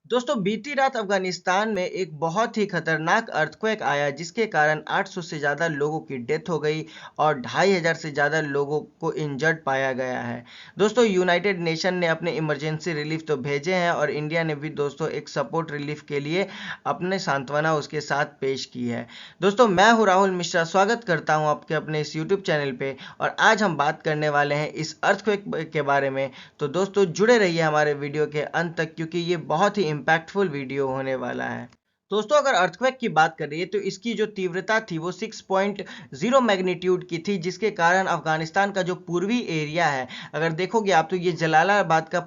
दोस्तों बीती रात अफगानिस्तान में एक बहुत ही खतरनाक अर्थक्वेक आया जिसके कारण 800 से ज़्यादा लोगों की डेथ हो गई और 2500 से ज़्यादा लोगों को इंजर्ड पाया गया है। दोस्तों यूनाइटेड नेशन ने अपने इमरजेंसी रिलीफ तो भेजे हैं और इंडिया ने भी दोस्तों एक सपोर्ट रिलीफ के लिए अपने सांत्वना उसके साथ पेश की है। दोस्तों मैं हूं राहुल मिश्रा, स्वागत करता हूं आपके अपने इस यूट्यूब चैनल पे और आज हम बात करने वाले हैं इस अर्थक्वेक के बारे में। तो दोस्तों जुड़े रहिए हमारे वीडियो के अंत तक क्योंकि ये बहुत ही इम्पैक्टफुल वीडियो होने वाला है। दोस्तों अगर अर्थक्वेक की बात करिए तो इसकी जो तीव्रता थी वो 6.0 मैग्नीट्यूड की थी जिसके कारण अफगानिस्तान का जो पूर्वी एरिया है, अगर देखोगे आप तो ये जलालाबाद का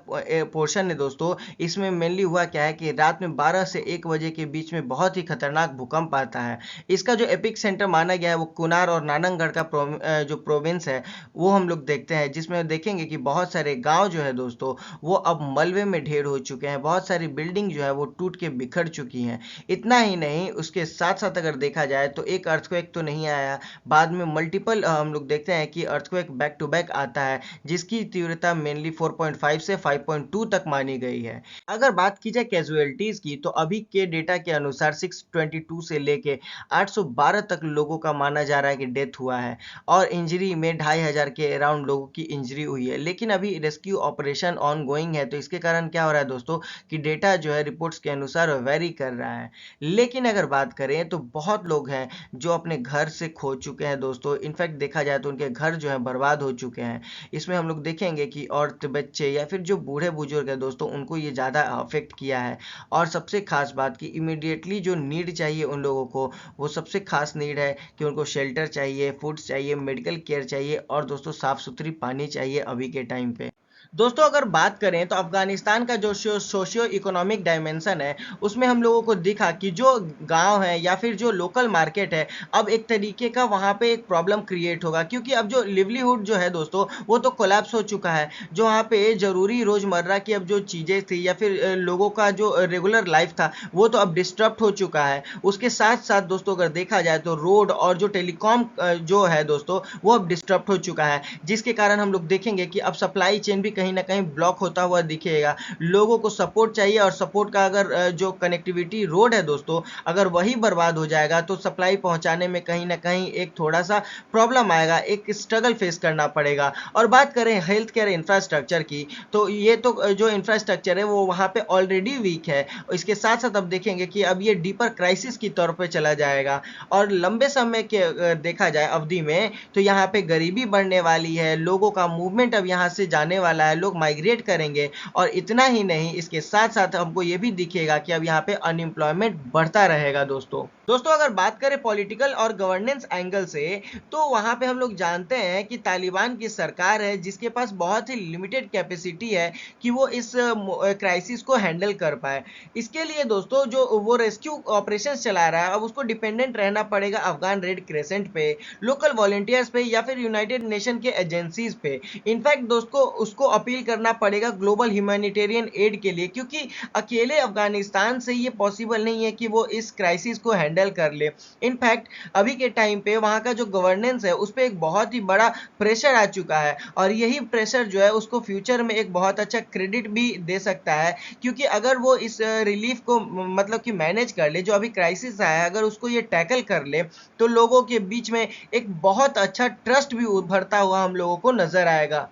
पोर्शन है दोस्तों। इसमें मेनली हुआ क्या है कि रात में 12 से 1 बजे के बीच में बहुत ही खतरनाक भूकंप आता है। इसका जो एपिक सेंटर माना गया है वो कुनार और नानंगढ़ का जो प्रोविंस है वो हम लोग देखते हैं, जिसमें देखेंगे कि बहुत सारे गांव जो है दोस्तों वो अब मलबे में ढेर हो चुके हैं। बहुत सारी बिल्डिंग जो है वो टूट के बिखर चुकी हैं। इतना ही नहीं, उसके साथ साथ अगर देखा जाए तो एक अर्थक्वेक तो नहीं आया, बाद में मल्टीपल हम लोग देखते हैं कि अर्थक्वेक बैक टू बैक आता है जिसकी तीव्रता मेनली 4.5 से 5.2 तक मानी गई है। अगर बात की जाए कैजुअलिटीज की तो अभी के डेटा के अनुसार 622 से लेके 812 तक लोगों का माना जा रहा है कि डेथ हुआ है और इंजरी में 2500 के अराउंड लोगों की इंजरी हुई है। लेकिन अभी रेस्क्यू ऑपरेशन ऑन गोइंग है तो इसके कारण क्या हो रहा है दोस्तों कि डेटा जो है रिपोर्ट्स के अनुसार वेरी कर रहा है। लेकिन अगर बात करें तो बहुत लोग हैं जो अपने घर से खो चुके हैं दोस्तों। इनफैक्ट देखा जाए तो उनके घर जो है बर्बाद हो चुके हैं। इसमें हम लोग देखेंगे कि औरत बच्चे या फिर जो बूढ़े बुजुर्ग है दोस्तों उनको ये ज़्यादा अफेक्ट किया है। और सबसे खास बात कि इमीडिएटली जो नीड चाहिए उन लोगों को, वो सबसे खास नीड है कि उनको शेल्टर चाहिए, फूड्स चाहिए, मेडिकल केयर चाहिए और दोस्तों साफ़ सुथरी पानी चाहिए अभी के टाइम पे। दोस्तों अगर बात करें तो अफगानिस्तान का जो सोशियो इकोनॉमिक डायमेंशन है उसमें हम लोगों को दिखा कि जो गांव है या फिर जो लोकल मार्केट है, अब एक तरीके का वहां पे एक प्रॉब्लम क्रिएट होगा क्योंकि अब जो लिवलीहुड जो है दोस्तों वो तो कोलैप्स हो चुका है। जो वहाँ पे जरूरी रोजमर्रा की अब जो चीज़ें थी या फिर लोगों का जो रेगुलर लाइफ था वो तो अब डिस्टर्ब हो चुका है। उसके साथ साथ दोस्तों अगर देखा जाए तो रोड और जो टेलीकॉम जो है दोस्तों वो अब डिस्टर्ब हो चुका है, जिसके कारण हम लोग देखेंगे कि अब सप्लाई चेन भी कहीं ना कहीं ब्लॉक होता हुआ दिखेगा। लोगों को सपोर्ट चाहिए और सपोर्ट का अगर जो कनेक्टिविटी रोड है दोस्तों अगर वही बर्बाद हो जाएगा तो सप्लाई पहुंचाने में कहीं ना कहीं एक थोड़ा सा प्रॉब्लम आएगा, एक स्ट्रगल फेस करना पड़ेगा। और बात करें हेल्थ केयर इंफ्रास्ट्रक्चर की तो ये तो जो इंफ्रास्ट्रक्चर है वो वहाँ पे ऑलरेडी वीक है। इसके साथ साथ अब देखेंगे कि अब ये डीपर क्राइसिस की तौर पे चला जाएगा और लंबे समय के देखा जाए अवधि में तो यहाँ पे गरीबी बढ़ने वाली है, लोगों का मूवमेंट अब यहाँ से जाने वाला है, लोग माइग्रेट करेंगे। और इतना ही नहीं, इसके साथ साथ हमको ये भी दिखेगा कि अब यहाँ पे अनएम्प्लॉयमेंट बढ़ता रहेगा दोस्तों। दोस्तों अगर बात करें पॉलिटिकल और गवर्नेंस एंगल से तो वहाँ पे हम लोग जानते हैं कि तालिबान की सरकार है जिसके पास बहुत ही लिमिटेड कैपेसिटी है कि वो इस क्राइसिस को हैंडल कर पाए। इसके लिए दोस्तों जो वो रेस्क्यू ऑपरेशन चला रहा है अब उसको डिपेंडेंट रहना पड़ेगा अफगान रेड क्रेसेंट पे, लोकल वॉलेंटियर्स पे या फिर यूनाइटेड नेशन के एजेंसीज पे। इनफैक्ट दोस्तों उसको अपील करना पड़ेगा ग्लोबल ह्यूमैनिटेरियन एड के लिए क्योंकि अकेले अफगानिस्तान से ये पॉसिबल नहीं है कि वो इस क्राइसिस को हैंडल कर ले। इनफैक्ट अभी के टाइम पे वहाँ का जो गवर्नेंस है उस पर एक बहुत ही बड़ा प्रेशर आ चुका है और यही प्रेशर जो है उसको फ्यूचर में एक बहुत अच्छा क्रेडिट भी दे सकता है क्योंकि अगर वो इस रिलीफ को मतलब कि मैनेज कर ले, जो अभी क्राइसिस आया है अगर उसको ये टैकल कर ले तो लोगों के बीच में एक बहुत अच्छा ट्रस्ट भी उभरता हुआ हम लोगों को नजर आएगा।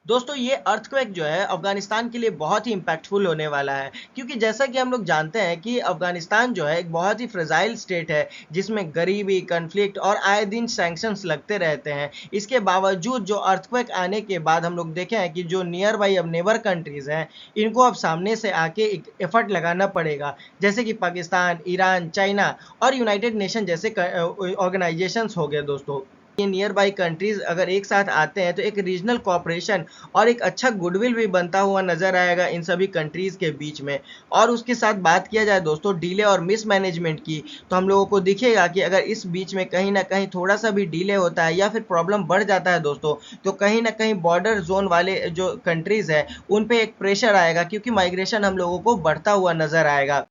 दोस्तों ये अर्थक्वेक जो है अफगानिस्तान के लिए बहुत ही इम्पैक्टफुल होने वाला है क्योंकि जैसा कि हम लोग जानते हैं कि अफगानिस्तान जो है एक बहुत ही फ्रेजाइल स्टेट है जिसमें गरीबी, कन्फ्लिक्ट और आए दिन सैंक्शंस लगते रहते हैं। इसके बावजूद जो अर्थक्वेक आने के बाद हम लोग देखे हैं कि जो नियर बाई अब नेबर कंट्रीज हैं इनको अब सामने से आके एक एफर्ट लगाना पड़ेगा, जैसे कि पाकिस्तान, ईरान, चाइना और यूनाइटेड नेशन जैसे ऑर्गेनाइजेशंस हो गए दोस्तों। ये नियर बाई कंट्रीज अगर एक साथ आते हैं तो एक रीजनल कोऑपरेशन और एक अच्छा गुडविल भी बनता हुआ नजर आएगा इन सभी कंट्रीज के बीच में। और उसके साथ बात किया जाए दोस्तों डिले और मिसमैनेजमेंट की तो हम लोगों को दिखेगा कि अगर इस बीच में कहीं ना कहीं थोड़ा सा भी डिले होता है या फिर प्रॉब्लम बढ़ जाता है दोस्तों तो कहीं ना कहीं बॉर्डर जोन वाले जो कंट्रीज है उन पे एक प्रेशर आएगा क्योंकि माइग्रेशन हम लोगों को बढ़ता हुआ नजर आएगा।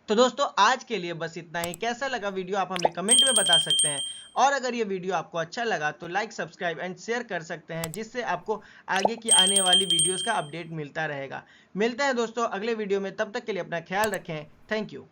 तो दोस्तों आज के लिए बस इतना ही। कैसा लगा वीडियो आप हमें कमेंट में बता सकते हैं, और अगर ये वीडियो आपको अच्छा लगा तो लाइक, सब्सक्राइब एंड शेयर कर सकते हैं, जिससे आपको आगे की आने वाली वीडियोस का अपडेट मिलता रहेगा। मिलते हैं दोस्तों अगले वीडियो में, तब तक के लिए अपना ख्याल रखें। Thank you.